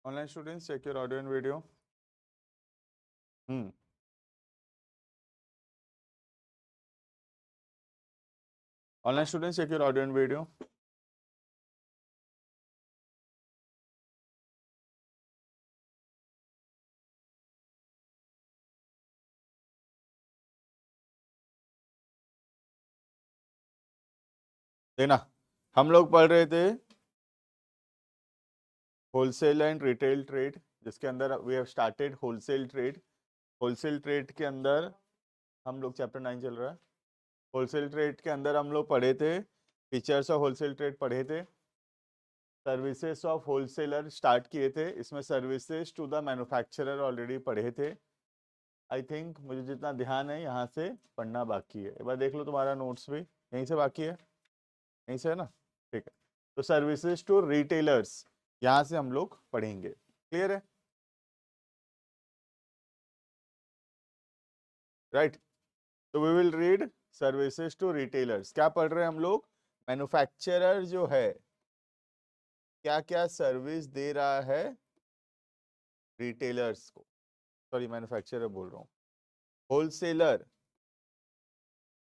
Online students, check your audio and video. Online students, check your audio and video. देखना, हम लोग पढ़ रहे थे होलसेल एंड रिटेल ट्रेड, जिसके अंदर we have started wholesale trade. Wholesale trade के अंदर हम लोग चैप्टर 9 चल रहा है। होलसेल ट्रेड के अंदर हम लोग पढ़े थे फीचर्स ऑफ होलसेल ट्रेड पढ़े थे, सर्विसेज ऑफ होलसेलर स्टार्ट किए थे, इसमें services to the manufacturer already पढ़े थे। आई थिंक मुझे जितना ध्यान है यहाँ से पढ़ना बाकी है। एक बार देख लो, तुम्हारा नोट्स भी यहीं से बाकी है, यहीं से है ना? ठीक है, तो सर्विसेज टू रिटेलर्स यहाँ से हम लोग पढ़ेंगे। क्लियर है? राइट, तो we will read services to retailers. क्या पढ़ रहे हैं हम लोग? मैन्युफैक्चरर जो है क्या क्या सर्विस दे रहा है रिटेलर्स को, सॉरी मैन्युफैक्चरर बोल रहा हूँ, होलसेलर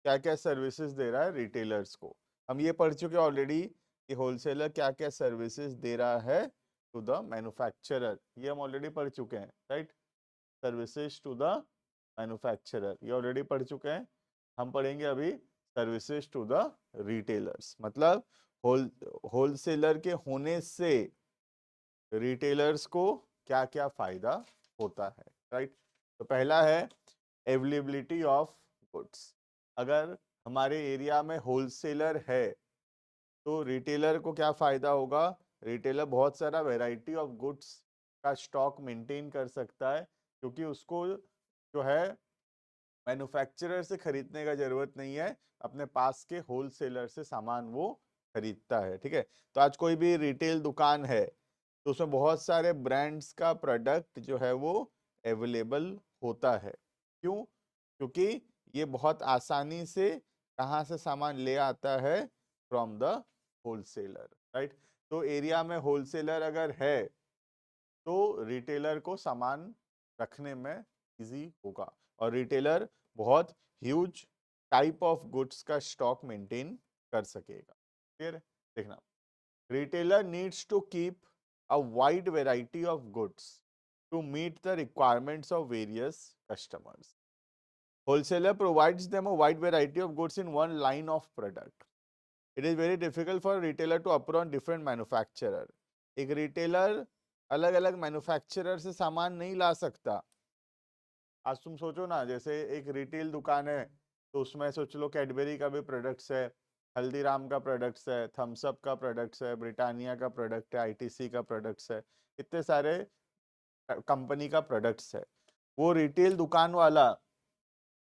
क्या क्या सर्विसेज दे रहा है रिटेलर्स को। हम ये पढ़ चुके ऑलरेडी कि होलसेलर क्या क्या सर्विसेज दे रहा है टू द मैन्युफैक्चरर, ये हम ऑलरेडी पढ़ चुके हैं। Right, services to the manufacturer ये ऑलरेडी पढ़ चुके हैं। हम पढ़ेंगे अभी सर्विसेज टू द रिटेलर्स, मतलब होलसेलर के होने से रिटेलर्स को क्या क्या फायदा होता है। राइट, तो पहला है अवेलेबिलिटी ऑफ गुड्स। अगर हमारे एरिया में होलसेलर है तो रिटेलर को क्या फायदा होगा? रिटेलर बहुत सारा वैरायटी ऑफ गुड्स का स्टॉक मेंटेन कर सकता है, क्योंकि उसको जो है मैन्युफैक्चरर से खरीदने का जरूरत नहीं है, अपने पास के होलसेलर से सामान वो खरीदता है। ठीक है, तो आज कोई भी रिटेल दुकान है तो उसमें बहुत सारे ब्रांड्स का प्रोडक्ट जो है वो अवेलेबल होता है। क्यों? क्योंकि ये बहुत आसानी से कहाँ से सामान ले आता है? From the wholesaler. राइट, तो एरिया में होलसेलर अगर है तो रिटेलर को सामान रखने में इजी होगा, और रिटेलर बहुत ह्यूज टाइप ऑफ गुड्स का स्टॉक मेंटेन कर सकेगा। क्लियर है? देखना, retailer needs to keep a wide variety of goods to meet the requirements of various customers. Wholesaler provides them a wide variety of goods in one line of product. It is very difficult for a retailer to approach different manufacturer. एक retailer अलग अलग manufacturer से सामान नहीं ला सकता। आज तुम सोचो ना, जैसे एक रिटेल दुकान है तो उसमें सोच लो कैडबरी का भी प्रोडक्ट्स है, हल्दीराम का प्रोडक्ट्स है, थम्स अप का प्रोडक्ट्स है, ब्रिटानिया का प्रोडक्ट है, आईटीसी का प्रोडक्ट्स है, इतने सारे कंपनी का प्रोडक्ट्स है। वो रिटेल दुकान वाला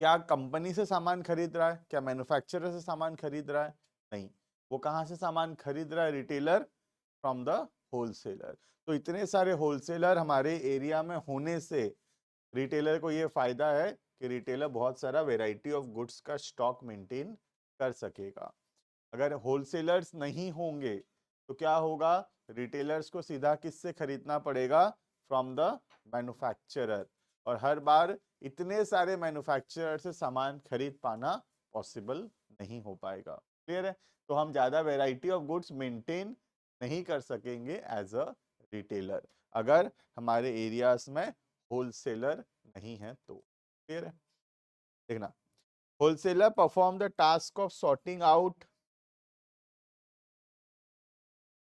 क्या कंपनी से सामान खरीद रहा है? क्या मैन्युफैक्चरर से सामान खरीद रहा है? नहीं, वो कहाँ से सामान खरीद रहा है? Retailer from the wholesaler. तो इतने सारे होलसेलर हमारे एरिया में होने से रिटेलर को ये फायदा है कि रिटेलर बहुत सारा वेराइटी ऑफ गुड्स का स्टॉक मेंटेन कर सकेगा। अगर होलसेलर्स नहीं होंगे तो क्या होगा? रिटेलर्स को सीधा किससे खरीदना पड़ेगा? फ्रॉम द मैन्युफैक्चरर, और हर बार इतने सारे मैन्युफैक्चरर से सामान खरीद पाना पॉसिबल नहीं हो पाएगा। क्लियर है? तो हम ज्यादा वेराइटी ऑफ गुड्स मेंटेन नहीं कर सकेंगे एज अ रिटेलर अगर हमारे एरियाज में होलसेलर नहीं है तो। क्लियर है? देखना, wholesaler perform the task of sorting out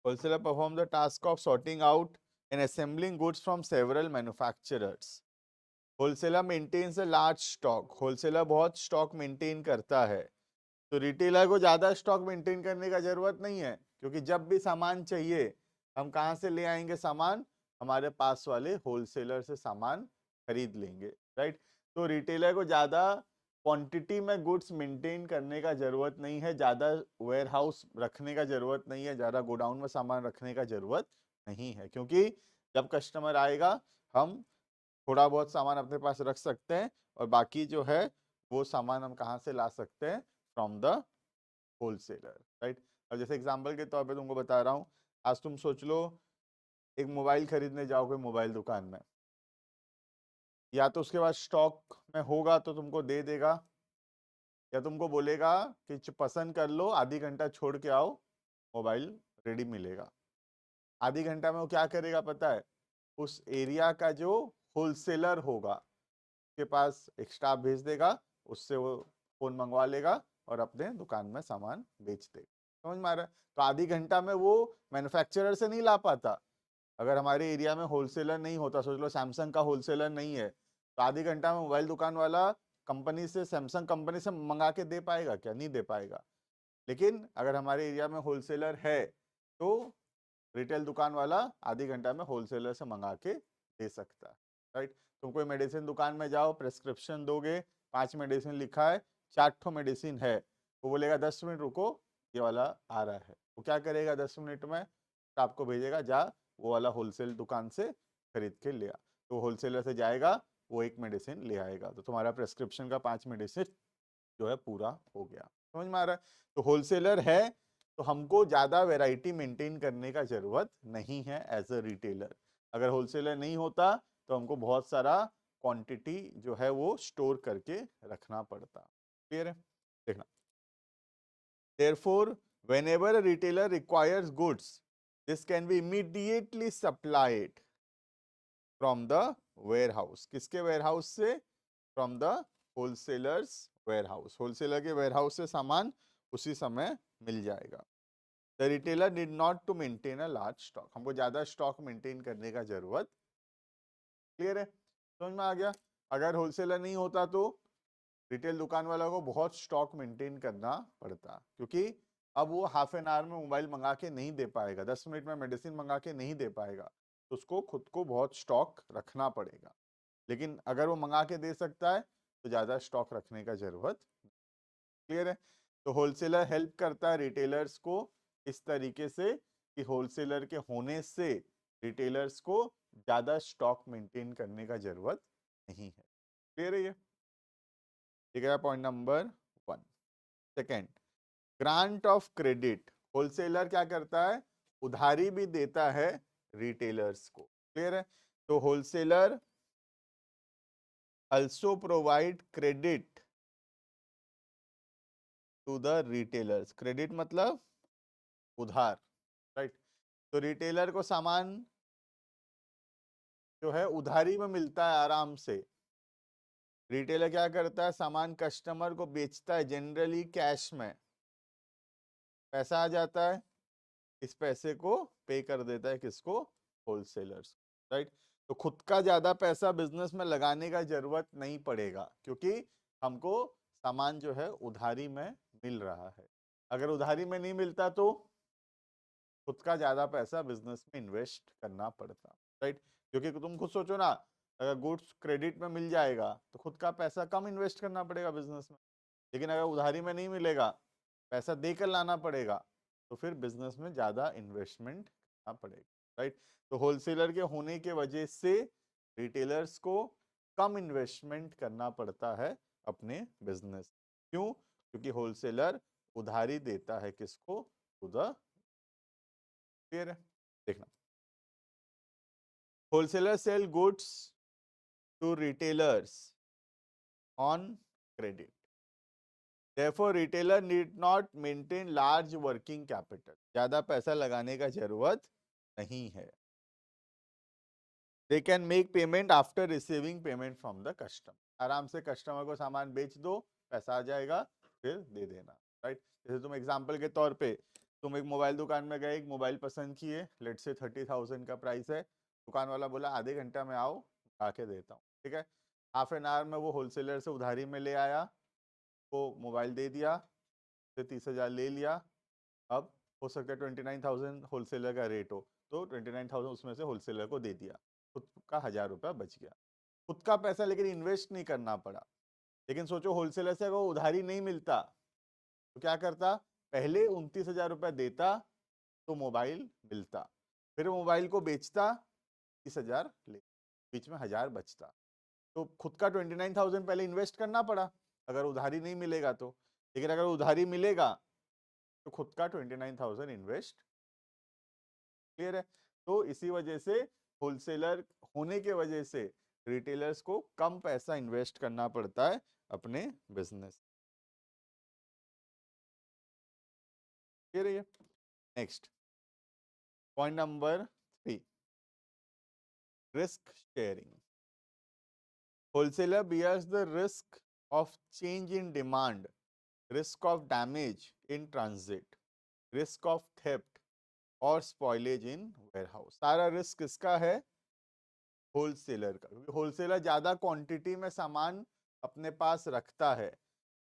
Wholesaler perform the task of sorting out and assembling goods from several manufacturers. Wholesaler maintains a large stock. Wholesaler बहुत stock maintain करता है, तो रिटेलर को ज्यादा स्टॉक मेंटेन करने का जरूरत नहीं है, क्योंकि जब भी सामान चाहिए हम कहाँ से ले आएंगे? सामान हमारे पास वाले होलसेलर से सामान खरीद लेंगे। राइट, तो रिटेलर को ज्यादा क्वांटिटी में गुड्स मेंटेन करने का जरूरत नहीं है, ज्यादा वेयर हाउस रखने का जरूरत नहीं है, ज्यादा गोडाउन में सामान रखने का जरूरत नहीं है, क्योंकि जब कस्टमर आएगा हम थोड़ा बहुत सामान अपने पास रख सकते हैं, और बाकी जो है वो सामान हम कहाँ से ला सकते हैं? From the wholesaler. राइट, और जैसे एग्जांपल के तौर पे तुमको बता रहा हूँ, आज तुम सोच लो एक मोबाइल खरीदने जाओगे मोबाइल दुकान में, या तो उसके पास स्टॉक में होगा तो तुमको दे देगा, या तुमको बोलेगा कि पसंद कर लो, आधी घंटा छोड़ के आओ, मोबाइल रेडी मिलेगा। आधी घंटा में वो क्या करेगा पता है? उस एरिया का जो होलसेलर होगा के पास एक स्टाफ भेज देगा, उससे वो फोन मंगवा लेगा और अपने दुकान में सामान बेच देगा। समझ में आ रहा है? तो आधी घंटा में वो मैन्युफैक्चरर से नहीं ला पाता। अगर हमारे एरिया में होलसेलर नहीं होता, सोच लो सैमसंग का होलसेलर नहीं है, तो आधी घंटा में मोबाइल दुकान वाला कंपनी से, सैमसंग कंपनी से मंगा के दे पाएगा क्या? नहीं दे पाएगा। लेकिन अगर हमारे एरिया में होलसेलर है तो रिटेल दुकान वाला आधी घंटा में होलसेलर से मंगा के दे सकता है। राइट? तुम कोई मेडिसिन दुकान में जाओ, प्रेस्क्रिप्शन दोगे, 5 मेडिसिन लिखा है, 4 ठो मेडिसिन है, वो बोलेगा 10 मिनट रुको, ये वाला आ रहा है। वो क्या करेगा 10 मिनट में? तो आपको भेजेगा, जा वो वाला होलसेल दुकान से खरीद के ले आ। तो होलसेलर से जाएगा, वो एक मेडिसिन ले आएगा, तो तुम्हारा प्रेस्क्रिप्शन का 5 मेडिसिन जो है पूरा हो गया। समझ में आ रहा है? तो होलसेलर है तो हमको ज्यादा वैरायटी मेंटेन करने का जरूरत नहीं है एज अ रिटेलर। अगर होलसेलर नहीं होता तो हमको बहुत सारा क्वांटिटी जो है वो स्टोर करके रखना पड़ता। क्लियर है? देखना, therefore whenever a retailer requires goods, this can be immediately supplied from the warehouse। किसके warehouse से? From the wholesalers warehouse। Wholesaler के warehouse से सामान उसी समय मिल जाएगा। The retailer need not to maintain a large stock। हमको ज्यादा स्टॉक मेंटेन करने का जरूरत। क्लियर है? समझ में आ गया? अगर होलसेलर नहीं होता तो रिटेल दुकान वाला को बहुत स्टॉक मेंटेन करना पड़ता, क्योंकि अब वो हाफ एन आवर में मोबाइल मंगा के नहीं दे पाएगा, 10 मिनट में मेडिसिन मंगा के नहीं दे पाएगा, तो उसको खुद को बहुत स्टॉक रखना पड़ेगा। लेकिन अगर वो मंगा के दे सकता है तो ज्यादा स्टॉक रखने का जरूरत। क्लियर है? तो होलसेलर हेल्प करता है रिटेलर्स को इस तरीके से कि होलसेलर के होने से रिटेलर्स को ज्यादा स्टॉक मेंटेन करने का जरूरत नहीं है। क्लियर है? ये ठीक है, point number 1। Second, grant of credit. Wholesaler क्या करता है? उधारी भी देता है रिटेलर्स को। क्लियर है? तो wholesaler also provide credit to the retailers। Credit मतलब उधार। राइट? तो रिटेलर को सामान जो है उधारी में मिलता है आराम से। रिटेलर क्या करता है? सामान कस्टमर को बेचता है जनरली कैश में, पैसा आ जाता है, इस पैसे को पे कर देता है किसको? होलसेलर्स। राइट? तो खुद का ज्यादा पैसा बिजनेस में लगाने का जरूरत नहीं पड़ेगा, क्योंकि हमको सामान जो है उधारी में मिल रहा है। अगर उधारी में नहीं मिलता तो खुद का ज्यादा पैसा बिजनेस में इन्वेस्ट करना पड़ता। राइट? क्योंकि तुम खुद सोचो ना, अगर गुड्स क्रेडिट में मिल जाएगा तो खुद का पैसा कम इन्वेस्ट करना पड़ेगा बिजनेस में। लेकिन अगर उधारी में नहीं मिलेगा, पैसा देकर लाना पड़ेगा, तो फिर बिजनेस में ज्यादा इन्वेस्टमेंट करना पड़ेगा। राइट? तो होलसेलर के होने के वजह से रिटेलर्स को कम इन्वेस्टमेंट करना पड़ता है अपने बिजनेस। क्यों? क्योंकि होलसेलर उधारी देता है किसको? To the. क्लियर है? देखना, wholesaler sell goods to retailers on credit. Therefore, retailer need not maintain large working capital। ज्यादा पैसा लगाने का जरूरत नहीं है। They can make payment after receiving payment from the customer। आराम से कस्टमर को सामान बेच दो, पैसा आ जाएगा, फिर दे देना। राइट? जैसे तुम एग्जांपल के तौर पे तुम एक मोबाइल दुकान में गए, एक मोबाइल पसंद किए, लेट से 30,000 का प्राइस है, दुकान वाला बोला आधे घंटा में आओ, आके देता हूँ। ठीक है? हाफ एन आवर में वो होलसेलर से उधारी में ले आया, वो मोबाइल दे दिया, फिर 30,000 ले लिया। अब हो सकता है 29,000 होलसेलर का रेट हो, तो 29,000 उसमें से होलसेलर को दे दिया, खुद का 1,000 रुपया बच गया। खुद का पैसा लेकिन इन्वेस्ट नहीं करना पड़ा। लेकिन सोचो होलसेलर से अगर उधारी नहीं मिलता तो क्या करता? पहले 29,000 रुपया देता तो मोबाइल मिलता, फिर मोबाइल को बेचता, 30,000 ले, बीच में 1,000 बचता। तो खुद का 29,000 पहले इन्वेस्ट करना पड़ा अगर उधारी नहीं मिलेगा तो। लेकिन अगर उधारी मिलेगा तो खुद का 29,000 इन्वेस्ट। क्लियर है? तो इसी वजह से होलसेलर होने के वजह से रिटेलर्स को कम पैसा इन्वेस्ट करना पड़ता है अपने बिजनेस। ये रही है। Next point number 3, risk sharing. Wholesaler bears the risk of change in demand, risk of damage in transit, risk of theft और spoilage in warehouse। सारा रिस्क किसका है? होलसेलर का, क्योंकि होलसेलर ज्यादा क्वांटिटी में सामान अपने पास रखता है।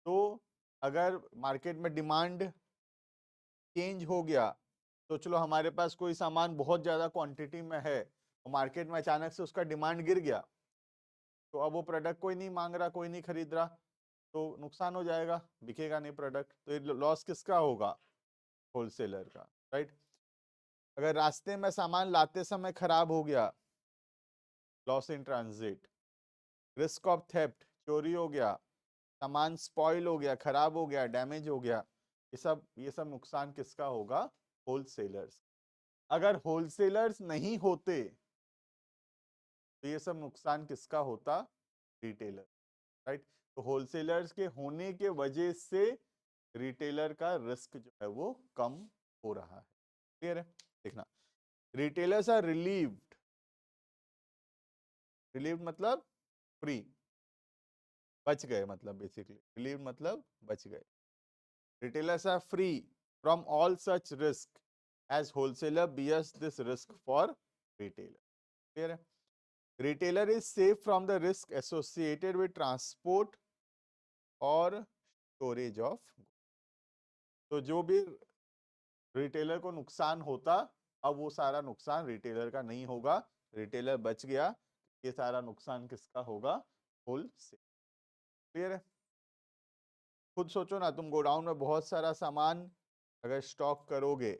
तो अगर मार्केट में डिमांड चेंज हो गया, तो चलो हमारे पास कोई सामान बहुत ज्यादा क्वांटिटी में है और मार्केट में अचानक से उसका डिमांड गिर गया, तो अब वो प्रोडक्ट कोई नहीं मांग रहा, कोई नहीं खरीद रहा, तो नुकसान हो जाएगा, बिकेगा नहीं प्रोडक्ट। तो ये लॉस किसका होगा? होलसेलर का, राइट। अगर रास्ते में सामान लाते समय खराब हो गया, loss in transit. Risk of theft, चोरी हो गया, सामान स्पॉइल हो गया, खराब हो गया, डैमेज हो गया, ये सब नुकसान किसका होगा? होलसेलर्स। अगर होलसेलर्स नहीं होते तो ये सब नुकसान किसका होता? Retailer, right. तो होलसेलर्स के होने के वजह से रिटेलर का रिस्क जो है वो कम हो रहा है। क्लियर है? देखना, रिटेलर्स आर रिलीव्ड, रिलीव्ड मतलब फ्री, बच गए, मतलब बेसिकली रिलीव्ड मतलब बच गए। Retailers are free from all such risk as wholesaler bears this risk for retailer. Clear है? Retailer is safe from the risk associated with transport और storage of. तो जो भी रिटेलर को नुकसान होता, अब वो सारा नुकसान रिटेलर का नहीं होगा, रिटेलर बच गया। ये सारा नुकसान किसका होगा? होलसेल। क्लियर है? खुद सोचो ना, तुम गोडाउन में बहुत सारा सामान अगर स्टॉक करोगे,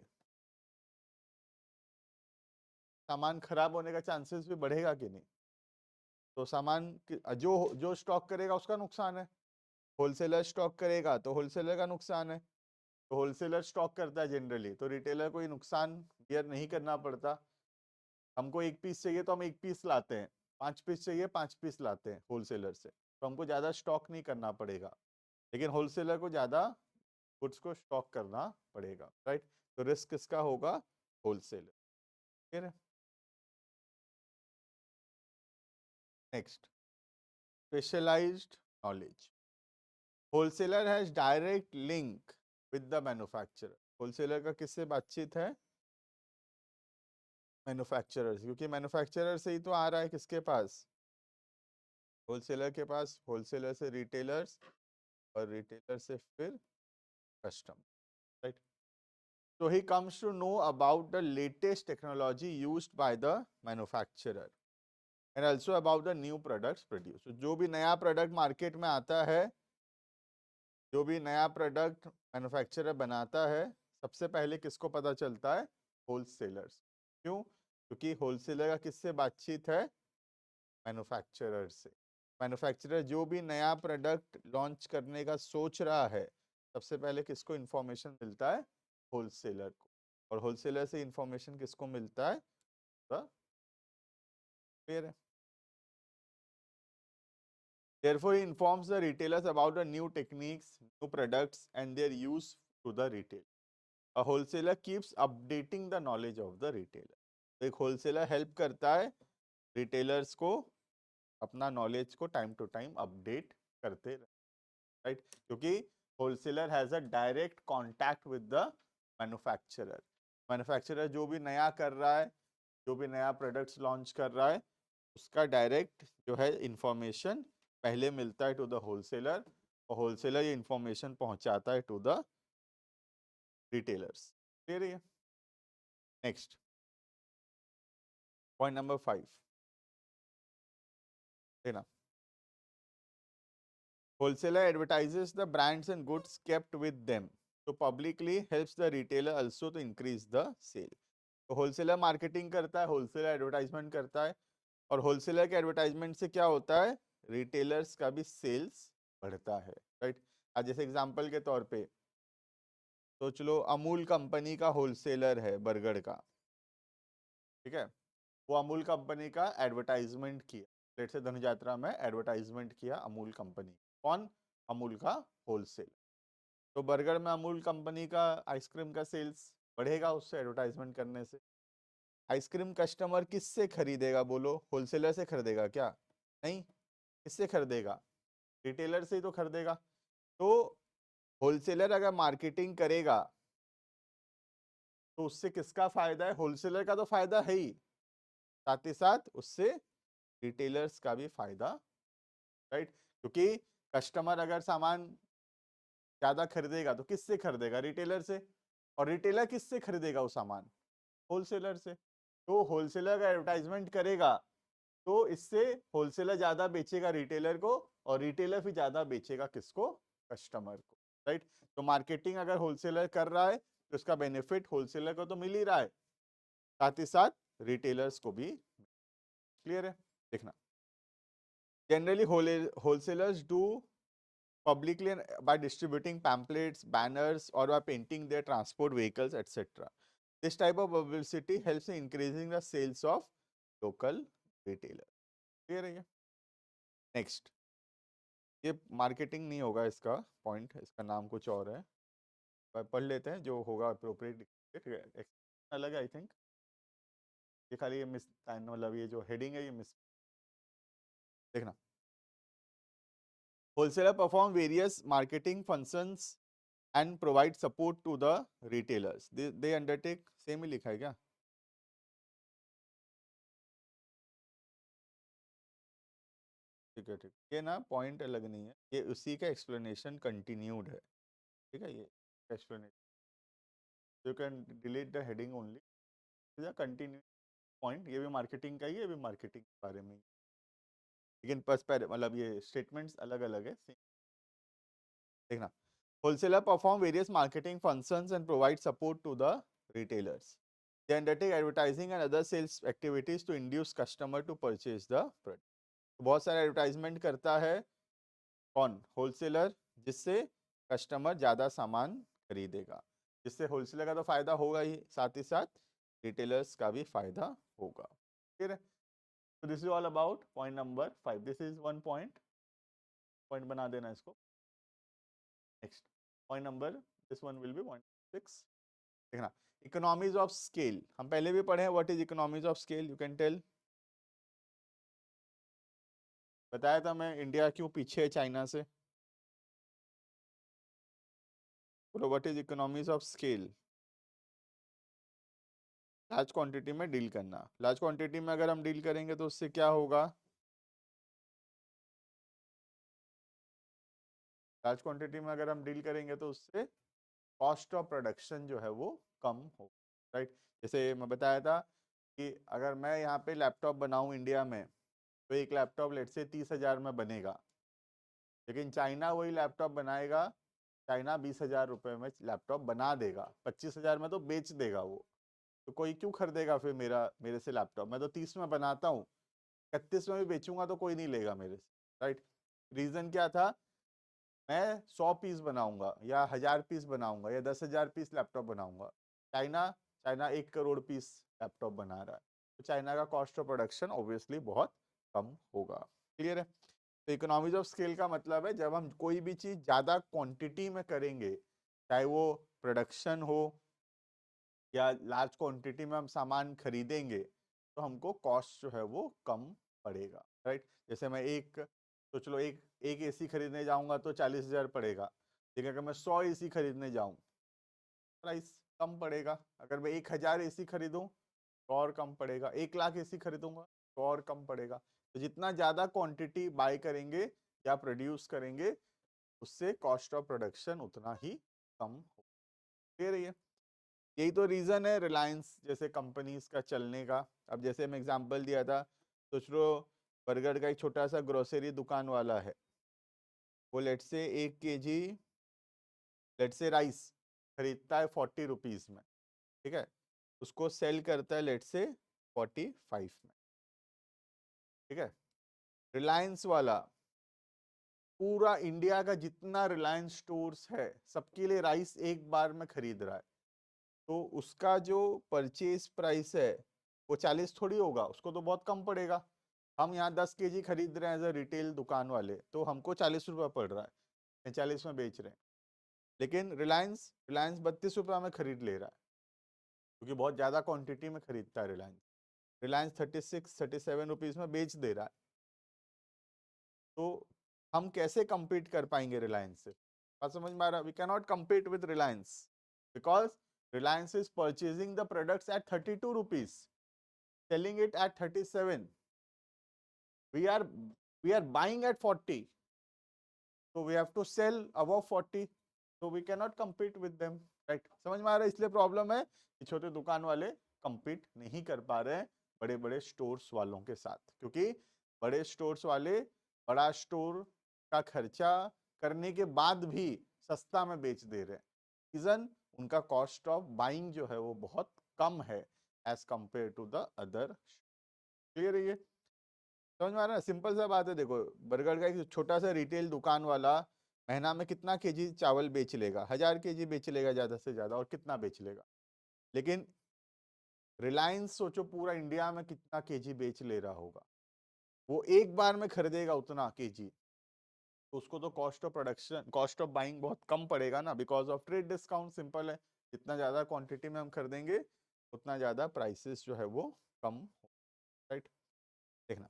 सामान खराब होने का चांसेस भी बढ़ेगा कि नहीं? तो सामान जो जो स्टॉक करेगा उसका नुकसान है, होलसेलर स्टॉक करेगा तो होलसेलर का नुकसान है। तो होलसेलर स्टॉक करता है जनरली, तो रिटेलर को ये नुकसान बियर नहीं करना पड़ता। हमको एक पीस चाहिए तो हम एक पीस लाते हैं, 5 पीस चाहिए 5 पीस लाते हैं होलसेलर से, तो हमको ज्यादा स्टॉक नहीं करना पड़ेगा। लेकिन होलसेलर को ज्यादा गुड्स को स्टॉक करना पड़ेगा, राइट। तो रिस्क किसका होगा? होलसेलर। ठीक है। Next, specialised knowledge. Wholesaler has direct link with the manufacturer. Wholesaler का किससे बातचीत है? मैन्युफैक्चरर, क्योंकि मैन्युफैक्चरर से ही तो आ रहा है किसके पास? होलसेलर के पास। होलसेलर से रिटेलर्स और रिटेलर से फिर customer, right. So he comes to know about the latest technology used by the manufacturer and also about the new products produced. So जो भी नया प्रोडक्ट मार्केट में आता है, जो भी नया प्रोडक्ट मैन्युफैक्चरर बनाता है, सबसे पहले किसको पता चलता है? होलसेलर्स। क्यों? क्योंकि होलसेलर का किससे बातचीत है? मैन्युफैक्चरर से। मैन्युफैक्चरर जो भी नया प्रोडक्ट लॉन्च करने का सोच रहा है, सबसे पहले किसको इंफॉर्मेशन मिलता है? होलसेलर को। और होलसेलर से इंफॉर्मेशन किसको मिलता है? फिर therefore he informs the retailers about the new techniques, new products and their use to the retail. A wholesaler keeps updating the knowledge of the retailer. तो एक होलसेलर हेल्प करता है रिटेलर्स को अपना नॉलेज को टाइम टू टाइम अपडेट करते रहे, right. क्योंकि wholesaler has a direct contact with the manufacturer. Manufacturer जो भी नया कर रहा है, जो भी नया प्रोडक्ट्स लॉन्च कर रहा है, उसका डायरेक्ट जो है इंफॉर्मेशन पहले मिलता है टू द होलसेलर, और होलसेलर ये इंफॉर्मेशन पहुंचाता है टू द रिटेलर्स। क्लियर है? नेक्स्ट पॉइंट नंबर 5 देना, wholesaler advertises the brands and goods kept with them so publicly helps the retailer also to increase the sale। तो wholesaler marketing करता है, wholesaler advertisement करता है, और होलसेलर के advertisement से क्या होता है? रिटेलर्स का भी सेल्स बढ़ता है, राइट। आज जैसे एग्जांपल के तौर पे सोच लो, अमूल कंपनी का होलसेलर है बरगढ़ का, ठीक है, वो अमूल कंपनी का एडवर्टाइजमेंट किया, लेट से धनु यात्रा में एडवर्टाइजमेंट किया अमूल कंपनी। कौन? अमूल का होलसेल। तो बरगढ़ में अमूल कंपनी का आइसक्रीम का सेल्स बढ़ेगा उससे एडवर्टाइजमेंट करने से। आइसक्रीम कस्टमर किससे खरीदेगा बोलो? होलसेलर से खरीदेगा क्या? नहीं। किससे खरीदेगा? रिटेलर से ही तो खरीदेगा। तो होलसेलर अगर मार्केटिंग करेगा तो उससे किसका फायदा है? होलसेलर का तो फायदा है ही, साथ ही साथ उससे रिटेलर्स का भी फायदा, राइट? क्योंकि कस्टमर अगर सामान ज्यादा खरीदेगा तो किससे खरीदेगा? रिटेलर से। और रिटेलर किससे खरीदेगा वो सामान? होलसेलर से। तो होलसेलर का एडवर्टाइजमेंट करेगा तो इससे होलसेलर ज्यादा बेचेगा रिटेलर को, और रिटेलर फिर ज्यादा बेचेगा किसको? कस्टमर को, राइट? तो मार्केटिंग अगर होलसेलर कर रहा है तो उसका बेनिफिट होलसेलर को तो मिल ही रहा है, साथ ही साथ रिटेलर्स को भी। क्लियर है? देखना, generally wholesalers do publicly by distributing pamphlets, banners, or by painting their transport vehicles, etc. This type of publicity helps in increasing the sales of local retailer. Clear है? नेक्स्ट, ये marketing नहीं होगा इसका point, इसका नाम कुछ और है, पढ़ लेते हैं जो होगा अप्रोप्रिएट। ठीक है, अलग है आई थिंक, ये खाली ये मिस, मतलब ये जो हेडिंग है ये मिस। देखना, wholesaler perform various marketing functions and provide support to the retailers. They undertake, same ही लिखा है क्या? ठीक है, ठीक, ये ना पॉइंट अलग नहीं है, ये उसी का एक्सप्लेनेशन कंटिन्यूड है। ठीक है, ये explanation, you can delete the heading only, is continue point. ये भी मार्केटिंग का ही है, ये भी मार्केटिंग के बारे में, लेकिन बस मतलब ये स्टेटमेंट्स अलग अलग है। देखना, wholesaler perform various marketing functions and provide support to the retailers. They undertake advertising and other sales activities to induce customer to purchase the product. बहुत सारा एडवर्टाइजमेंट करता है कौन? होलसेलर, जिससे कस्टमर ज्यादा सामान खरीदेगा, जिससे होलसेलर का तो फायदा होगा ही, साथ ही साथ रिटेलर्स का भी फायदा होगा। ठीक है, तो this is all about point number 5। This is one point, point बना देना इसको। Next point number, this one will be point 6। देखना, इकोनॉमीज ऑफ स्केल, हम पहले भी पढ़े हैं। What is economies of scale? You can tell. बताया था मैं इंडिया क्यों पीछे है चाइना से। बोलो, what is economies of scale? Large quantity में डील करना। लार्ज क्वांटिटी में अगर हम डील करेंगे तो उससे क्या होगा? लार्ज क्वांटिटी में अगर हम डील करेंगे तो उससे कॉस्ट ऑफ प्रोडक्शन जो है वो कम हो, राइट? जैसे मैं बताया था कि अगर मैं यहाँ पे लैपटॉप बनाऊँ इंडिया में तो एक लैपटॉप लेट से 30,000 में बनेगा, लेकिन चाइना वही लैपटॉप बनाएगा, चाइना 20,000 रुपये में लैपटॉप बना देगा, 25,000 में तो बेच देगा वो। तो कोई क्यों खरीदेगा फिर मेरे से लैपटॉप? मैं तो 30 में बनाता हूँ, 31 में भी बेचूंगा तो कोई नहीं लेगा मेरे से, राइट? रीजन क्या था? मैं 100 पीस बनाऊंगा या 1000 पीस बनाऊंगा या 10,000 पीस लैपटॉप बनाऊंगा। China China 1 crore piece laptop बना रहा है, तो चाइना का कॉस्ट ऑफ प्रोडक्शन ऑब्वियसली बहुत कम होगा। क्लियर है? तो इकोनॉमीज ऑफ स्केल का मतलब है जब हम कोई भी चीज ज्यादा क्वांटिटी में करेंगे, चाहे वो प्रोडक्शन हो या लार्ज क्वांटिटी में हम सामान खरीदेंगे, तो हमको कॉस्ट जो है वो कम पड़ेगा, राइट? जैसे मैं एक, तो चलो एक एसी खरीदने जाऊंगा तो 40,000 पड़ेगा, लेकिन अगर मैं 100 एसी खरीदने जाऊं, प्राइस कम पड़ेगा। अगर मैं 1,000 एसी खरीदूं तो और कम पड़ेगा, 1 लाख एसी खरीदूंगा तो और कम पड़ेगा। तो जितना ज्यादा क्वांटिटी बाय करेंगे या प्रोड्यूस करेंगे, उससे कॉस्ट ऑफ प्रोडक्शन उतना ही कम हो दे रही है। यही तो रीजन है रिलायंस जैसे कंपनीज का चलने का। अब जैसे मैं एग्जांपल दिया था, सोच लो बरगढ़ का एक छोटा सा ग्रोसरी दुकान वाला है, वो लेट से 1 kg लेट से राइस खरीदता है 40 रुपीज में, ठीक है? उसको सेल करता है लेट से 45 में, ठीक है? रिलायंस वाला पूरा इंडिया का जितना रिलायंस स्टोर्स है सबके लिए राइस एक बार में खरीद रहा है, तो उसका जो परचेज प्राइस है वो 40 थोड़ी होगा, उसको तो बहुत कम पड़ेगा। हम यहाँ 10 केजी खरीद रहे हैं एज अ रिटेल दुकान वाले, तो हमको 40 रुपये पड़ रहा है, 40 में बेच रहे हैं। लेकिन रिलायंस रिलायंस 32 रुपये में खरीद ले रहा है, क्योंकि बहुत ज्यादा क्वांटिटी में खरीदता है रिलायंस। रिलायंस 36-37 रुपीज में बेच दे रहा है। तो हम कैसे compete कर पाएंगे रिलायंस से? बात समझ में आ रहा? We can not compete with Reliance, because Reliance is purchasing the products at 32 rupees, selling it at 37. we are we are buying at 40, so we have to sell above 40, so we cannot compete with them, right? समझ में आ रहा है? इसलिए problem है कि छोटे दुकान वाले compete नहीं कर पा रहे हैं बड़े बड़े स्टोर्स वालों के साथ, क्योंकि बड़े स्टोर्स वाले बड़ा स्टोर का खर्चा करने के बाद भी सस्ता में बेच दे रहे हैं। रीजन, उनका कॉस्ट ऑफ बाइंग जो है वो बहुत कम है as compare to the other. Clear है ये? समझ में आ रहा है? सिंपल सा बात है। देखो, बरगढ़ का एक छोटा सा रिटेल दुकान वाला महीना में कितना केजी चावल बेच लेगा? 1000 केजी बेच लेगा ज्यादा से ज्यादा, और कितना बेच लेगा? लेकिन रिलायंस सोचो पूरा इंडिया में कितना केजी बेच ले रहा होगा, वो एक बार में खरीदेगा उतना केजी, तो उसको तो cost of production, cost of buying बहुत कम पड़ेगा ना, because of trade discount. Simple है, जितना ज्यादा क्वांटिटी में हम खरीदेंगे उतना ज्यादा प्राइसेस जो है वो कम, राइट? देखना,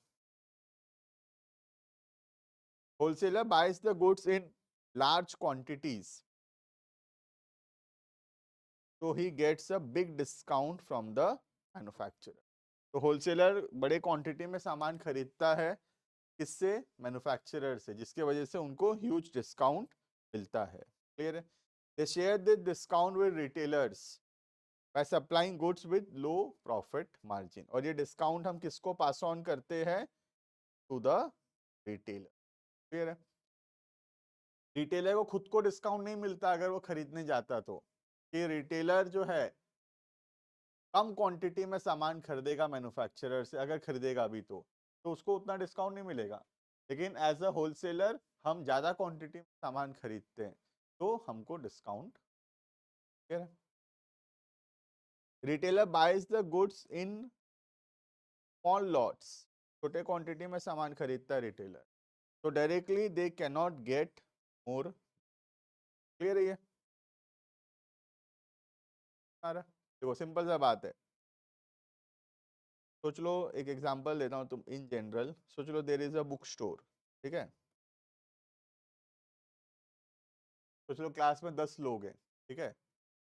wholesaler buys the goods in large quantities, so he gets a big discount from the manufacturer. तो होलसेलर बड़े क्वांटिटी में सामान खरीदता है, किससे? मैन्युफैक्चरर से, जिसके वजह से उनको ह्यूज डिस्काउंट मिलता है। क्लियर है? They share this discount with retailers by supplying goods with low profit margin. और ये डिस्काउंट हम किसको पास ऑन करते हैं? To the retailer. क्लियर है? रिटेलर को खुद को डिस्काउंट नहीं मिलता अगर वो खरीदने जाता तो, कि रिटेलर जो है कम क्वांटिटी में सामान खरीदेगा मैन्युफैक्चरर से, अगर खरीदेगा भी तो उसको उतना डिस्काउंट नहीं मिलेगा। लेकिन एज अ होलसेलर हम ज्यादा क्वांटिटी में सामान खरीदते हैं तो हमको discount. Retailer buys the goods in small lots, छोटे क्वांटिटी में सामान खरीदता है रिटेलर, तो directly they can not get more. Clear है ये? देखो, सिंपल सा बात है। सोच लो, एक एग्जांपल देता हूँ, तुम इन जनरल सोच लो, there is a book store, ठीक है? सोच लो क्लास में 10 लोग हैं, ठीक है?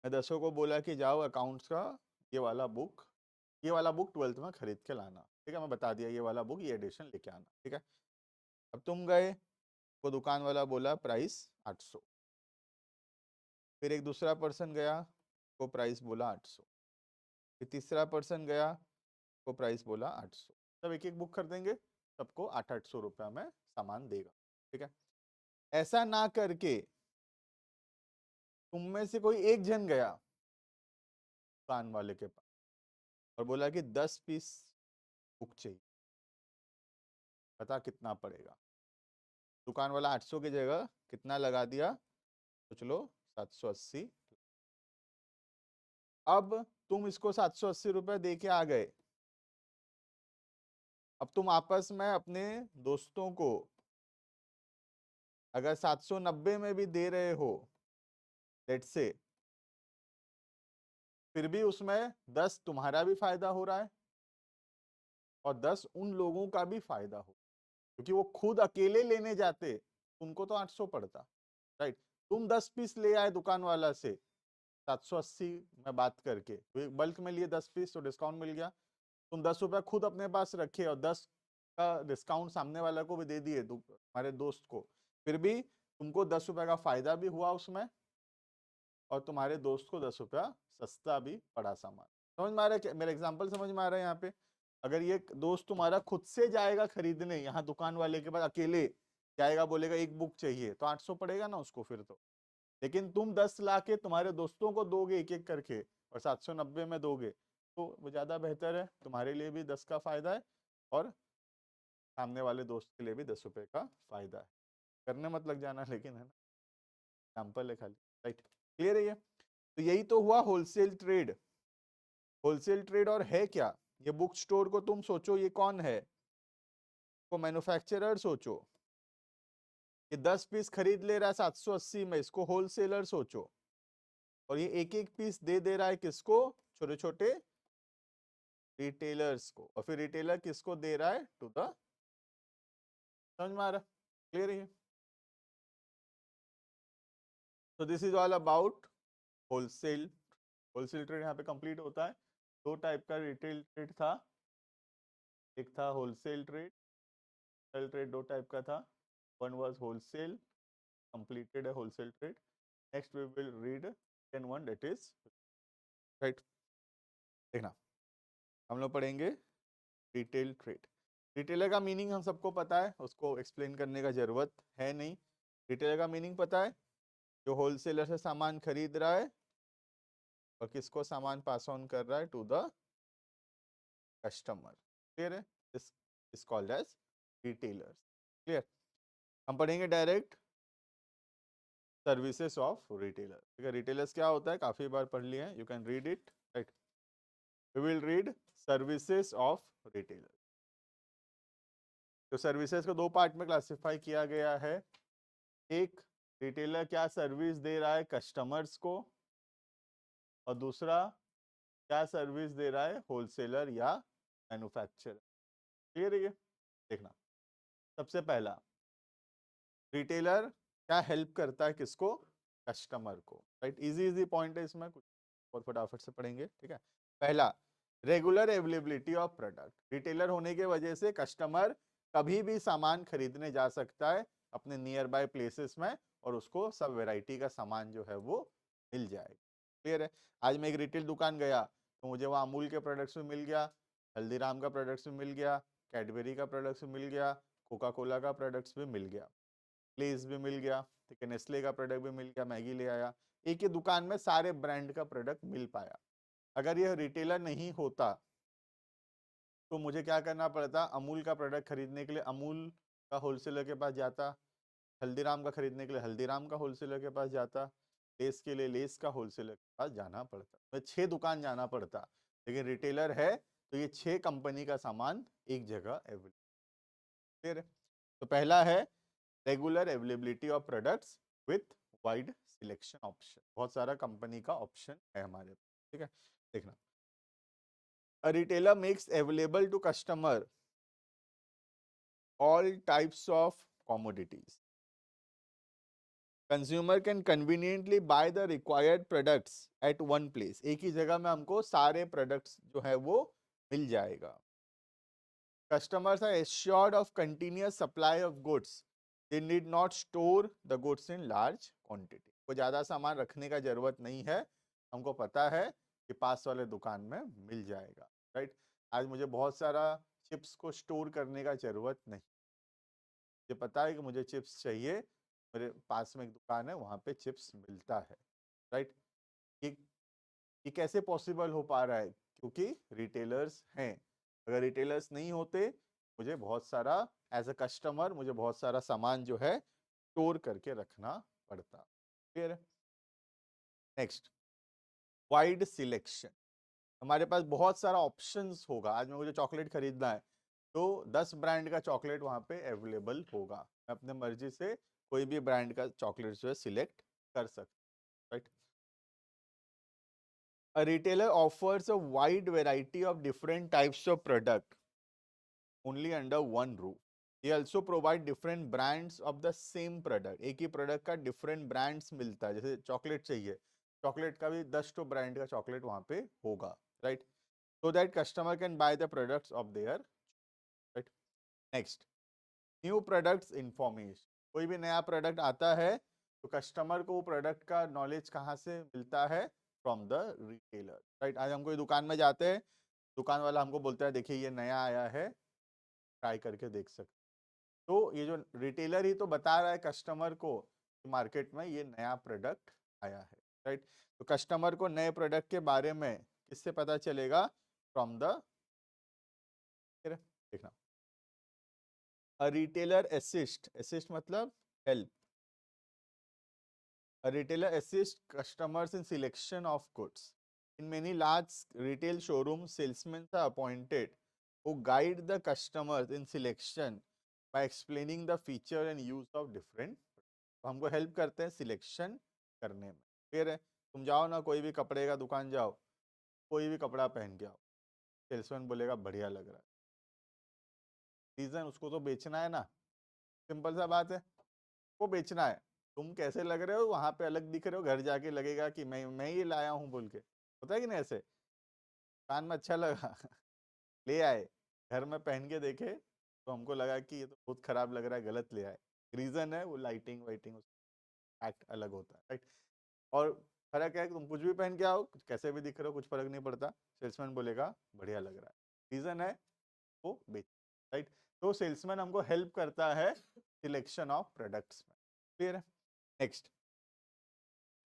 मैं 10 को बोला कि जाओ अकाउंट्स का ये वाला बुक 12th में खरीद के लाना, ठीक है? मैं बता दिया ये वाला बुक, ये एडिशन लेके आना, ठीक है? अब तुम गए, वो दुकान वाला बोला प्राइस 800, फिर एक दूसरा पर्सन गया, वो प्राइस बोला 800, फिर तीसरा पर्सन गया, वो प्राइस बोला 800। सब एक एक बुक खरीदेंगे, सबको 800-800 रुपया में सामान देगा, ठीक है? ऐसा ना करके तुम में से कोई एक जन गया दुकान वाले के पास और बोला कि 10 पीस बुक चाहिए, पता कितना पड़ेगा? दुकान वाला 800 की जगह कितना लगा दिया? सोच लो, 780। अब तुम इसको 780 रुपए दे के आ गए। अब तुम आपस में अपने दोस्तों को अगर 790 में भी दे रहे हो, लेट्स से, फिर भी उसमें 10 तुम्हारा भी फायदा हो रहा है और 10 उन लोगों का भी फायदा हो, क्योंकि वो खुद अकेले लेने जाते उनको तो 800 पड़ता, राइट? तुम 10 पीस ले आए दुकान वाला से 780 में बात करके, तो बल्क में लिए 10 पीस तो डिस्काउंट मिल गया। तुम 10 रुपया खुद अपने पास रखे और 10 का डिस्काउंट सामने वाला को भी दे दिए, हमारे दोस्त को, फिर भी तुमको 10 रुपए का फायदा भी हुआ उसमें और तुम्हारे दोस्त को 10 रुपया सस्ता भी पड़ा सामान। समझ में आ रहा है क्या? मेरा एग्जाम्पल समझ में आ रहा है यहाँ पे? अगर ये दोस्त तुम्हारा खुद से जाएगा खरीदने, यहाँ दुकान वाले के पास अकेले जाएगा, बोलेगा एक बुक चाहिए, तो 800 पड़ेगा ना उसको फिर तो। लेकिन तुम 10 ला के तुम्हारे दोस्तों को दोगे एक एक करके और 790 में दोगे, तो वो ज्यादा बेहतर है, तुम्हारे लिए भी 10 का फायदा है और सामने वाले दोस्त के लिए भी 10 रुपए का फायदा है। करने मत लग जाना, लेकिन है ना, एग्जाम्पल है खाली, राइट? क्लियर है ये? तो यही तो हुआ होलसेल ट्रेड। होलसेल ट्रेड और है क्या? ये बुक स्टोर को तुम सोचो ये कौन है, को मैन्युफैक्चरर सोचो, ये 10 पीस खरीद ले रहा है 780 में, इसको होलसेलर सोचो, और ये एक एक पीस दे रहा है किसको, छोटे छोटे रिटेलर्स को, और फिर रिटेलर किसको दे रहा है, टू द, समझ में आ रहा, क्लियर है। तो this is all about wholesale. Wholesale trade यहाँ पे कंप्लीट होता है। दो टाइप का रिटेल ट्रेड था, एक था होलसेल ट्रेड। होलसेल ट्रेड दो टाइप का था, one was wholesale, completed a wholesale trade. Next we will read second one, that is right. देखना, हम लोग पढ़ेंगे रिटेल ट्रेड। रिटेलर का मीनिंग हम सबको पता है, उसको एक्सप्लेन करने का जरूरत है नहीं। रिटेलर का मीनिंग पता है, जो होलसेलर से सामान खरीद रहा है और किसको सामान पास ऑन कर रहा है, टू द कस्टमर। क्लियर है, this is called as retailer. Clear. हम पढ़ेंगे डायरेक्ट सर्विसेज ऑफ रिटेलर। ठीक है, रिटेलर्स क्या होता है काफी बार पढ़ लिए हैं, you can read it, right. We will read services of retailer. तो सर्विसेज को दो पार्ट में क्लासिफाई किया गया है। एक, रिटेलर क्या सर्विस दे रहा है कस्टमर्स को, और दूसरा क्या सर्विस दे रहा है होलसेलर या मैन्युफैक्चरर। क्लियर है ये, देखना। सबसे पहला, रिटेलर क्या हेल्प करता है किसको, कस्टमर को, राइट। इजी इजी पॉइंट है इसमें, कुछ और फटाफट से पढ़ेंगे। ठीक है, पहला, regular availability of product. Retailer होने के वजह से कस्टमर कभी भी सामान खरीदने जा सकता है अपने नियर बाय प्लेसेस में, और उसको सब वैरायटी का सामान जो है वो मिल जाएगा। क्लियर है। आज मैं एक रिटेल दुकान गया तो मुझे वहाँ अमूल के प्रोडक्ट्स भी मिल गया, हल्दीराम का प्रोडक्ट्स भी मिल गया, कैडबेरी का प्रोडक्ट्स भी मिल गया, कोका कोला का प्रोडक्ट्स भी मिल गया, प्लेस भी मिल गया, ठीक है, नेस्ले का प्रोडक्ट भी मिल गया, मैगी ले आया। एक ही दुकान में सारे ब्रांड का प्रोडक्ट मिल पाया। अगर यह रिटेलर नहीं होता तो मुझे क्या करना पड़ता, अमूल का प्रोडक्ट खरीदने के लिए अमूल का होलसेलर के पास जाता, हल्दीराम का खरीदने के लिए हल्दीराम का होलसेलर के पास जाता, लेस के लिए लेस का होलसेलर के पास जाना पड़ता, मैं 6 दुकान जाना पड़ता। लेकिन रिटेलर है तो ये 6 कंपनी का सामान एक जगह अवेलेबल है। तो पहला है regular availability of products with wide selection option, बहुत सारा कंपनी का ऑप्शन है हमारे पास। ठीक है, देखना। A retailer makes available to customer all types of commodities. Consumer can conveniently buy the required products at one place. एक ही जगह में हमको सारे products जो है वो मिल जाएगा। Customers are assured of continuous supply of goods. They need not store the goods in large quantity. को ज्यादा सामान रखने का जरूरत नहीं है, हमको पता है कि पास वाले दुकान में मिल जाएगा, राइट। आज मुझे बहुत सारा चिप्स को स्टोर करने का जरूरत नहीं, मुझे पता है कि मुझे चिप्स चाहिए, मेरे पास में एक दुकान है वहां पे चिप्स मिलता है, राइट। ये ये कैसे पॉसिबल हो पा रहा है, क्योंकि रिटेलर्स हैं। अगर रिटेलर्स नहीं होते, मुझे बहुत सारा एज अ कस्टमर मुझे बहुत सारा सामान जो है स्टोर करके रखना पड़ता। क्लियर है। Next, wide selection. हमारे पास बहुत सारा ऑप्शंस होगा। आज में मुझे चॉकलेट खरीदना है तो 10 ब्रांड का चॉकलेट वहां पे अवेलेबल होगा, मैं अपने मर्जी से कोई भी ब्रांड का चॉकलेट जो है सिलेक्ट कर सकता, right. A retailer offers a wide variety of different types of product only under one roof. They also provide different brands of the same product. एक ही प्रोडक्ट का डिफरेंट ब्रांड्स मिलता है। जैसे चॉकलेट चाहिए, चॉकलेट का भी 10 तो ब्रांड का चॉकलेट वहां पे होगा, right. So that customer can buy the products of their, right. Next, new products information. कोई भी नया प्रोडक्ट आता है तो कस्टमर को वो प्रोडक्ट का नॉलेज कहाँ से मिलता है, फ्रॉम द रिटेलर, राइट। आज हम कोई दुकान में जाते हैं, दुकान वाला हमको बोलता है देखिए ये नया आया है, ट्राई करके देख सकते। तो ये जो रिटेलर ही तो बता रहा है कस्टमर को कि मार्केट में ये नया प्रोडक्ट आया है, राइट। तो कस्टमर को नए प्रोडक्ट के बारे में किससे पता चलेगा, फ्रॉम द, देखना। A retailer assist मतलब help. A retailer assists customers in selection of goods. In many large retail showrooms, salesmen are appointed who guide the customers in selection by explaining the feature and use of different. तो हमको help करते हैं selection करने में। फिर तुम जाओ ना कोई भी कपड़े का दुकान जाओ, कोई भी कपड़ा पहन के आओ, सेल्समैन बोलेगा बढ़िया लग रहा है। रीजन उसको तो बेचना है ना, सिंपल सा बात है, वो बेचना है। तुम कैसे लग रहे हो वहां पे अलग दिख रहे हो, घर जाके लगेगा कि मैं ये लाया हूँ बोल के, होता है कि नहीं ऐसे, कान में अच्छा लगा ले आए, घर में पहन के देखे तो हमको लगा कि ये तो बहुत खराब लग रहा है, गलत ले आए। रीजन है वो लाइटिंग वाइटिंग, एक्ट अलग होता है, राइट। और फर्क है कि तुम कुछ भी पहन के आओ, कैसे भी दिख रहे हो, कुछ फर्क नहीं पड़ता, सेल्समैन बोलेगा बढ़िया लग रहा है। रीजन है वो बेच, राइट। तो सेल्समैन हमको हेल्प करता है सिलेक्शन ऑफ प्रोडक्ट्स में। क्लियर है। Next,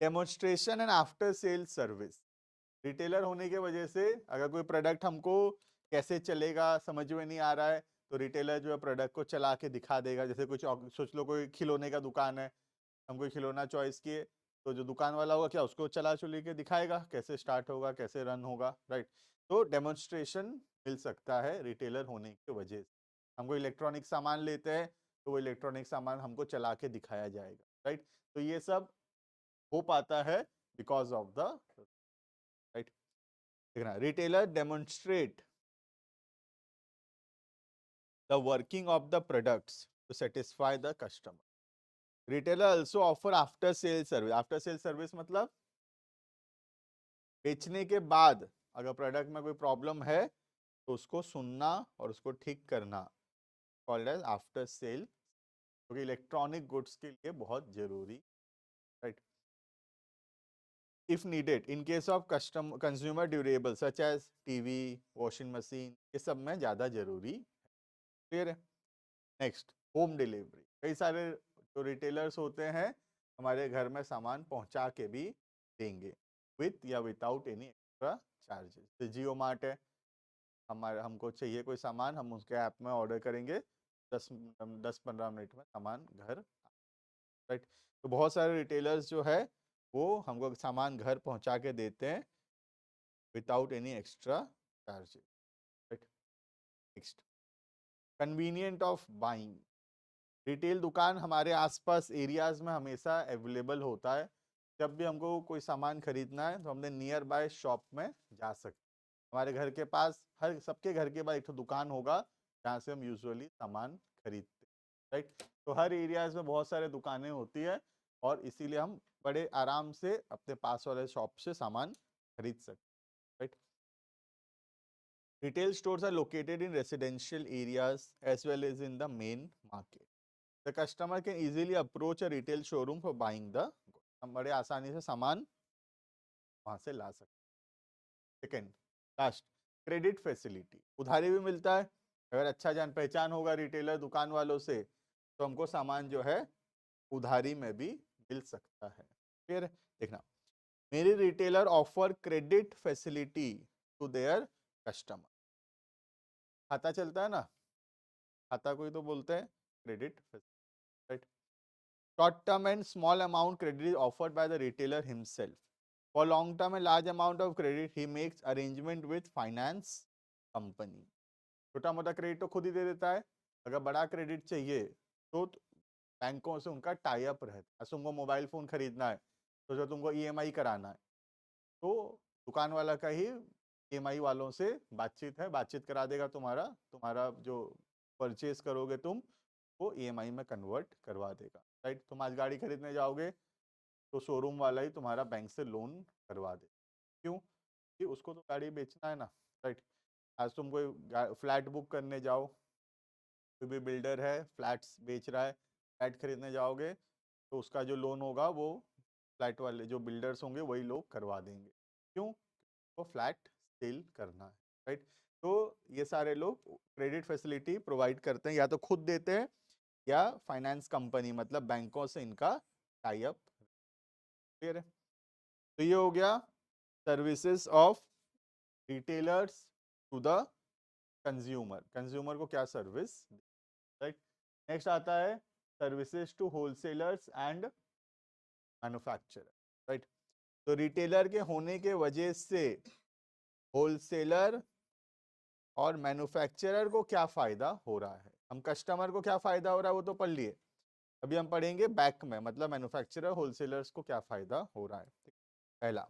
demonstration and after sale service. Retailer होने की वजह से अगर कोई प्रोडक्ट हमको कैसे चलेगा समझ में नहीं आ रहा है, तो रिटेलर जो है प्रोडक्ट को चला के दिखा देगा। जैसे कुछ सोच लो कोई खिलौने का दुकान है, हम कोई खिलौना चॉइस किए, तो जो दुकान वाला होगा क्या उसको चला चुली के दिखाएगा कैसे स्टार्ट होगा, कैसे रन होगा, राइट। तो डेमोन्स्ट्रेशन मिल सकता है रिटेलर होने की वजह से। हम कोई इलेक्ट्रॉनिक सामान लेते हैं तो वो इलेक्ट्रॉनिक सामान हमको चला के दिखाया जाएगा, राइट। तो ये सब हो पाता है बिकॉज ऑफ द, राइट। देखना, retailer demonstrate the working of the products to satisfy the customer. Retailer also offer after sale service. After sale service मतलब बेचने के बाद अगर प्रोडक्ट में कोई प्रॉब्लम है तो उसको सुनना और उसको ठीक करना, कॉल्ड एज आफ्टर सेल, क्योंकि इलेक्ट्रॉनिक गुड्स के लिए बहुत जरूरी, right. If needed in case of custom consumer durable such as TV, washing machine, ये सब में ज्यादा जरूरी। क्लियर है। Next, home delivery. कई सारे जो रिटेलर्स होते हैं हमारे घर में सामान पहुंचा के भी देंगे विथ या विदाउट एनी एक्स्ट्रा चार्जेस। तो जियो मार्ट है, हमारे हमको चाहिए कोई सामान, हम उसके ऐप में ऑर्डर करेंगे, 10-15 मिनट में सामान घर, राइट। तो बहुत सारे रिटेलर्स जो है वो हमको सामान घर पहुंचा के देते हैं without any extra charges, right. Next, convenient of buying. Retail दुकान हमारे आसपास एरियाज में हमेशा अवेलेबल होता है। जब भी हमको कोई सामान खरीदना है तो हमने नियर बाय शॉप में जा सकते। हमारे घर के पास, हर सबके घर के पास एक तो दुकान होगा जहाँ से हम यूजुअली सामान खरीदते, राइट। तो हर एरियाज में बहुत सारे दुकानें होती है और इसीलिए हम बड़े आराम से अपने पास वाले शॉप से सामान खरीद सकते, right. Retail stores are located in residential areas as well as in the main market. The customer can easily approach a retail showroom for buying the goods. हम बड़े आसानी से सामान वहां से ला सकते। Second, last, credit facility. उधारी भी मिलता है, अगर अच्छा जान पहचान होगा रिटेलर दुकान वालों से तो हमको सामान जो है उधारी में भी मिल सकता है। फिर देखना, मेरी retailer offer credit facility to their customer. खाता चलता है ना, खाता कोई तो बोलते हैं credit, right. Short term and small amount credit is offered by the retailer himself. For long term and large amount of credit, he makes arrangement with finance company. छोटा मोटा क्रेडिट तो खुद ही दे देता है, अगर बड़ा क्रेडिट चाहिए तो बैंकों से उनका टाई अप रहता है। तुमको मोबाइल फोन खरीदना है तो जो तुमको ईएमआई कराना है तो दुकान वाला का ही ईएमआई वालों से बातचीत है, बातचीत करा देगा, तुम्हारा तुम्हारा जो परचेज करोगे तुम वो ईएमआई में कन्वर्ट करवा देगा, राइट। तुम आज गाड़ी खरीदने जाओगे तो शोरूम वाला ही तुम्हारा बैंक से लोन करवा दे। क्यों? कि उसको तो गाड़ी बेचना है ना, राइट। आज तुम कोई फ्लैट बुक करने जाओ, कोई भी बिल्डर है फ्लैट्स बेच रहा है, फ्लैट खरीदने जाओगे तो उसका जो लोन होगा वो फ्लैट वाले जो बिल्डर्स होंगे वही लोग करवा देंगे। क्यों? वो फ्लैट सेल करना है, राइट। तो ये सारे लोग क्रेडिट फैसिलिटी प्रोवाइड करते हैं, या तो खुद देते हैं या फाइनेंस कंपनी मतलब बैंकों से इनका टाई अप। क्लियर है। तो ये हो गया services of retailers to the consumer. Consumer को क्या सर्विस, राइट। नेक्स्ट आता है services to wholesalers and manufacturer, right. तो रिटेलर के होने के वजह से होलसेलर और मैन्युफैक्चरर को क्या फायदा हो रहा है। हम कस्टमर को क्या फायदा हो रहा है वो तो पढ़ लिए, अभी हम पढ़ेंगे बैक में, मतलब मैन्युफैक्चरर होलसेलर्स को क्या फायदा हो रहा है। पहला,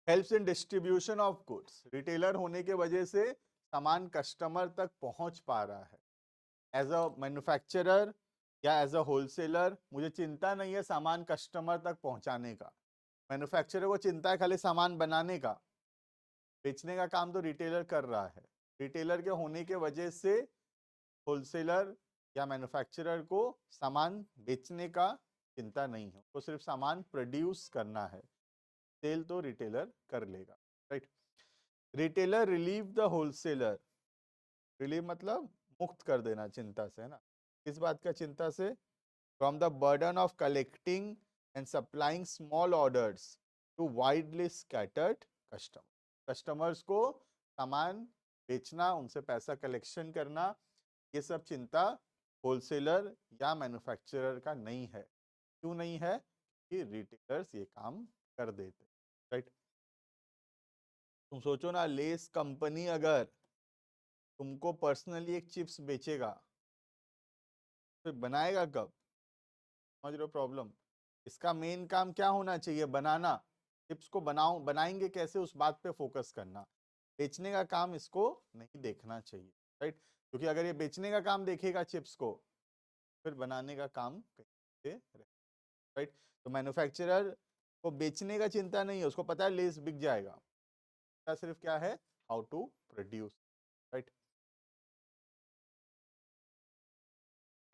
helps in distribution of goods. Retailer होने के वजह से सामान कस्टमर तक पहुंच पा रहा है। एज अ मैन्युफैक्चरर या एज अ होलसेलर मुझे चिंता नहीं है सामान कस्टमर तक पहुंचाने का, मैन्युफैक्चरर को चिंता है खाली सामान बनाने का, बेचने का काम तो रिटेलर कर रहा है। रिटेलर के होने के वजह से होलसेलर या मैन्युफैक्चरर को सामान बेचने का चिंता नहीं है, उसको सिर्फ सामान प्रोड्यूस करना है, सेल तो रिटेलर कर लेगा, right. Retailer relieve the wholesaler, relieve मतलब मुक्त कर देना चिंता से, है ना। किस बात का चिंता से? From the burden of collecting and supplying small orders to widely scattered customer. Customers को सामान बेचना, उनसे पैसा कलेक्शन करना, ये सब चिंता होलसेलर या मैन्युफैक्चरर का नहीं है। क्यों नहीं है? कि रिटेलर्स ये काम कर देते, राइट। तुम सोचो ना, लेस कंपनी अगर तुमको पर्सनली एक चिप्स बेचेगा तो बनाएगा कब? समझ रहे हो प्रॉब्लम? इसका मेन काम क्या होना चाहिए? बनाना। चिप्स को बनाएंगे कैसे, उस बात पे फोकस करना। बेचने का काम इसको नहीं देखना चाहिए, राइट। क्योंकि अगर ये बेचने का काम देखेगा चिप्स को, फिर बनाने का काम कहीं से, राइट। तो मैन्युफैक्चरर को बेचने का चिंता नहीं है, उसको पता है लेस बिक जाएगा, सिर्फ क्या है, how to produce, right.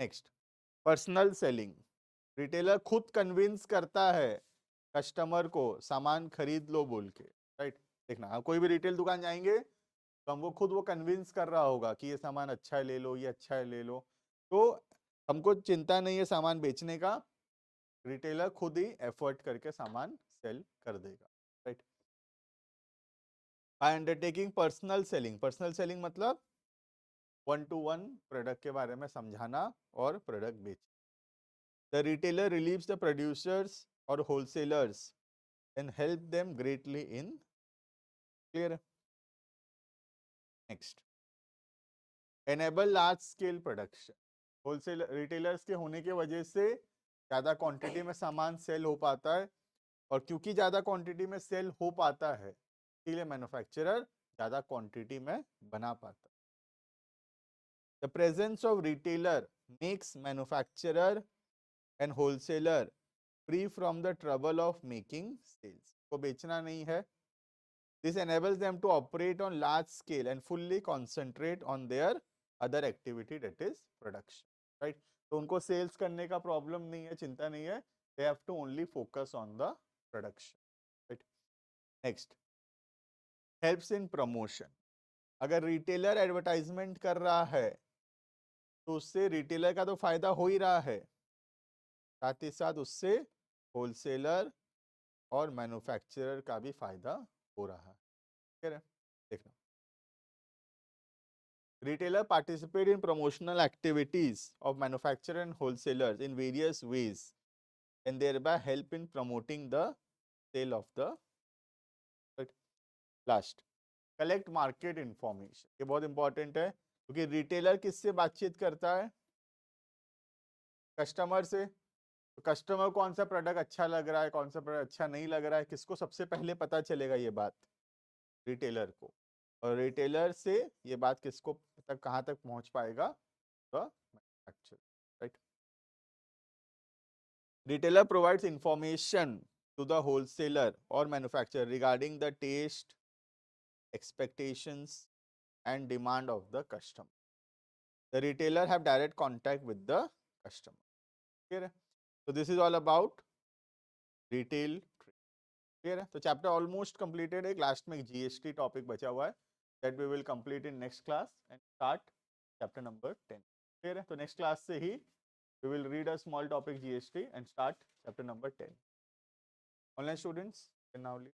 Next, personal selling. Retailer खुद कन्विंस करता है कस्टमर को सामान खरीद लो बोल के, राइट। देखना, आप कोई भी रिटेल दुकान जाएंगे तो हमको खुद वो कन्विंस कर रहा होगा कि ये सामान अच्छा है ले लो, ये अच्छा है ले लो। तो हमको चिंता नहीं है सामान बेचने का, रिटेलर खुद ही एफर्ट करके सामान सेल कर देगा, right. By undertaking personal selling, personal selling मतलब 1-to-1 प्रोडक्ट के बारे में समझाना और प्रोडक्ट बेच। The retailer relieves the producers और wholesalers and help them greatly in, clear. Next, enable large scale production. Wholesale retailers के होने की वजह से ज़्यादा क्वांटिटी में सामान सेल हो पाता है, और क्योंकि ज़्यादा क्वांटिटी में सेल हो पाता है इसलिए मैन्युफैक्चरर ज़्यादा क्वांटिटी में बना पाता है। The presence of retailer makes manufacturer and wholesaler free from the trouble of making sales. को बेचना नहीं है। This enables them to operate on large scale and fully concentrate on their other activity, that is production, right? तो उनको sales करने का problem नहीं है, चिंता नहीं है, they have to only focus on the production, right? Next, helps in promotion. अगर रिटेलर एडवर्टाइजमेंट कर रहा है तो उससे रिटेलर का तो फायदा हो ही रहा है, साथ ही साथ उससे होलसेलर और मैन्युफैक्चरर का भी फायदा हो रहा है, ठीक है। देखना, retailer participate in promotional activities of manufacturer and wholesalers in various ways and thereby help in promoting the sale of the, right? Last, collect market information. ये बहुत इंपॉर्टेंट है क्योंकि रिटेलर किससे बातचीत करता है? कस्टमर से। तो कस्टमर कौन सा प्रोडक्ट अच्छा लग रहा है, कौन सा प्रोडक्ट अच्छा नहीं लग रहा है, किसको सबसे पहले पता चलेगा ये बात? रिटेलर को। और रिटेलर से ये बात किसको तक, कहाँ तक पहुंच पाएगा? The manufacturer, right. Retailer provides information to the wholesaler or manufacturer regarding the taste, expectations, and demand of the customer. The retailer have direct contact with the customer. Clear? So this is all about retail trade. Clear? So chapter almost completed. एक last में GST topic बचा हुआ है that we will complete in next class and start chapter number 10. Clear? तो next class से ही we will read a small topic GST and start chapter number 10. Online students can now leave.